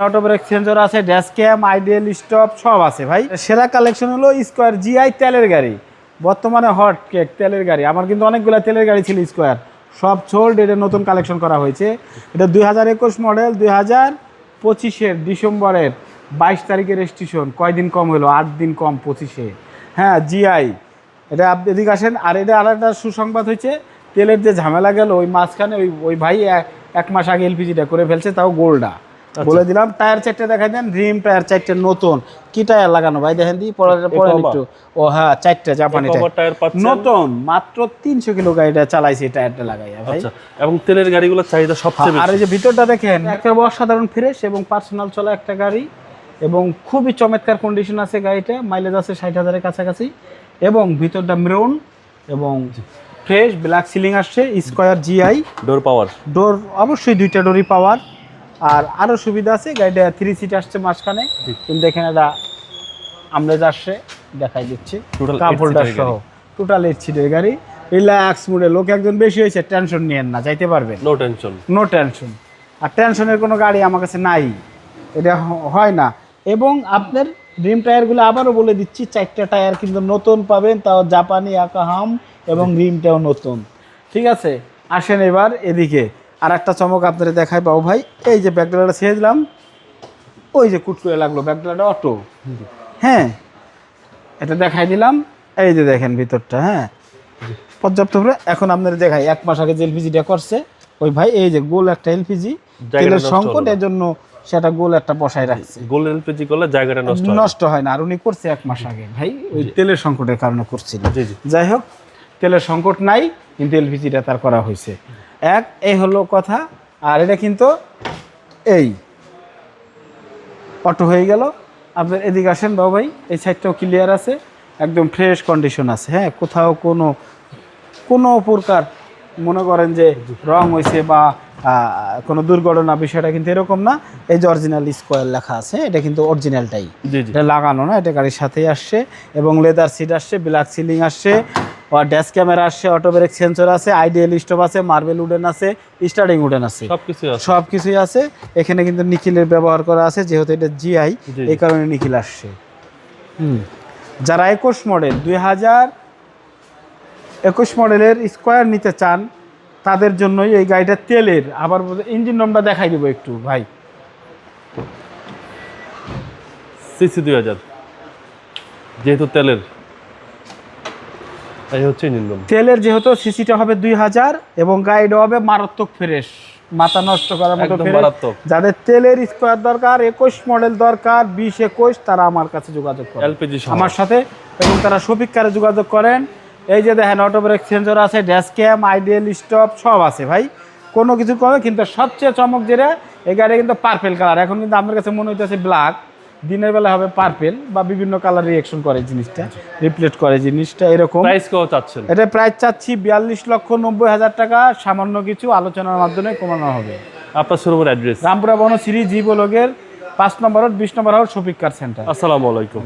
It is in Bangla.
অটো ব্রেক সেন্সর আছে, ড্যাশ ক্যাম, আইডিয়াল স্টপ সব আছে ভাই। সেরা কালেকশন হলো স্কোয়ার জিআই তেলের গাড়ি, বর্তমানে হট কেক তেলের গাড়ি। আমার কিন্তু অনেকগুলো তেলের গাড়ি ছিল স্কোয়ার, সব সোল্ড। এটা নতুন কালেকশন করা হয়েছে। এটা 2021 মডেল, 2025-এর ডিসেম্বরের 22 তারিখের রেজিস্ট্রেশন। কয়দিন কম হলো? 8 দিন কম 25-এ। হ্যাঁ জিআই, এটা আপনি এদিকে আসেন। আর এটা আর একটা সুসংবাদ হয়েছে, তেলের যে ঝামেলা গেল ওই মাঝখানে ওই ভাই 1 মাস আগে এলপিজিটা করে ফেলছে, তাও গোল্ডা বলে দিলাম। টায়ার 4টে দেখাই দেন, রিম টায়ার 4টে নতুন। কি টায়ার লাগানো ভাই দেখেন দি পরে একটু। ও হ্যাঁ 4টে জাপানি টায়ার নতুন, মাত্র 300 কিলো গাড়িটা চালাইছে টায়ারটা লাগাইয়া ভাই। এবং তেলের গাড়িগুলোর চাহিদা সবচেয়ে বেশি। আর এই যে ভিতরটা দেখেন, একটা অসাধারণ ফ্রেশ এবং পার্সোনাল চলা একটা গাড়ি, এবং খুবই চমৎকার কন্ডিশন আছে গাড়িটা। মাইলেজ আছে 60,000-এর কাছাকাছি, এবং ভিতরটা মেরুন এবং ফ্রেশ ব্ল্যাক সিলিং আসছে। স্কয়ার জিআই, ডোর পাওয়ার, ডোর অবশ্যই 2টা ডোরই পাওয়ার। আর আরও সুবিধা আছে, গাড়িটা 3 সিট আসছে মাঝখানে, কিন্তু দেখেন এটা আমরা আসছে দেখাই দিচ্ছি কাপ হোল্ডার সহ, টোটাল 8 সিটের গাড়ি। রিল্যাক্স মুডে, লোক একজন বেশি হয়েছে, টেনশন নিয়েন না, যাইতে পারবেন, নো টেনশন, নো টেনশন। আর টেনশনের কোনো গাড়ি আমার কাছে নাই, এটা হয় না। এবং আপনার রিম টায়ারগুলো আবারও বলে দিচ্ছি, 4টা টায়ার কিন্তু নতুন পাবেন, তাও জাপানি আকাহাম, এবং রিমটাও নতুন। ঠিক আছে, আসেন এবার এদিকে আর একটা চমক আপনারা দেখাই পাও ভাই। এই যে ব্যাকডালাটা ছেড়ে দিলাম, ওই যে কুট করে লাগলো, ব্যাকডালাটা অটো। হ্যাঁ এটা দেখাই দিলাম, এই যে দেখেন ভিতরটা। হ্যাঁ পর্যাপ্ত করে। এখন আপনারা দেখাই, 1 মাস আগে যে এলপিজিটা করছে ওই ভাই, এই যে গোল একটা এলপিজি, তেলের সংকট, এর জন্য সেটা গোল একটা বসায় রাখছে। গোল এলপিজি করলে জায়গাটা নষ্ট হয় না। আর উনি করছে 1 মাস আগে ভাই, ওই তেলের সংকটের কারণে করছিল। যাই হোক, তেলের সংকট নাই, কিন্তু এলপিজিটা তার করা হয়েছে। এই হলো কথা। আর এটা কিন্তু এই অটো হয়ে গেল। আপনার এদিকে আসেন বাবু ভাই, এই সাইডটাও ক্লিয়ার আছে, একদম ফ্রেশ কন্ডিশন আছে। হ্যাঁ কোথাও কোনো প্রকার মনে করেন যে রং হয়েছে বা কোনো দুর্ঘটনা, বিষয়টা কিন্তু এরকম না। এই যে অরিজিনাল স্কোয়ার লেখা আছে, এটা কিন্তু অরিজিনালটাই, এটা লাগানো না, এটা গাড়ির সাথেই আসছে। এবং লেদার সিট আসছে, ব্ল্যাক সিলিং আসছে, ড্যাশ ক্যামেরা আসছে, অটো ব্রেক সেন্সর আছে, আইডিয়াল স্টপ আছে, মার্বেল উডেন আছে, স্টার্টিং উডেন আছে, সবকিছুই আছে। এখানে কিন্তু নিখিলের ব্যবহার করা আছে, যেহেতু এটা জিআই, এই কারণে নিখিল আসছে। যারা 21 মডেল 2021 মডেলের স্কোয়ার নিতে চান, তাদের জন্যই এই গাড়িটা তেলের। আবার ইঞ্জিন রুমটা দেখাই দেবো একটু ভাই। সিসি 2000, যেহেতু তেলের, এই হচ্ছে ইঞ্জিন রুম। তেলের যেহেতু সিসিটা হবে 2000, এবং গাড়িটা হবে মারাত্মক ফ্রেশ, মাথা নষ্ট করার মতো ফ্রেশ। যাদের তেলের স্কোয়ার দরকার, 21 মডেল দরকার, 20-21, তারা আমার কাছে যোগাযোগ করেন, এলপিজি আমার সাথে। এবং তারা শফিক কারে যোগাযোগ করেন। এই যে দেখেন অটো ব্রেক সেন্সর আছে, ড্যাশ ক্যাম, আইডিয়াল স্টপ সব আছে ভাই, কোনো কিছু করে। কিন্তু সবচেয়ে চমক যেটা, এই গাড়ি কিন্তু পার্পেল কালার। এখন কিন্তু আপনার কাছে মনে হইতেছে ব্ল্যাক, দিনের বেলা হবে পার্পেল বা বিভিন্ন কালার রিঅ্যাকশন করে জিনিসটা, রিপ্লেট করে জিনিসটা এরকম। প্রাইস কত চাচ্ছেন? এটা প্রাইস চাচ্ছি 42,90,000 টাকা। সামান্য কিছু আলোচনার মাধ্যমে কমানো হবে। আপনার শোরুমের অ্যাড্রেস? রামপুরা বনশ্রী জি ব্লকের 5 নম্বর রোড, 20 নম্বর হাউস, শফিক কার সেন্টার। আসসালামু আলাইকুম।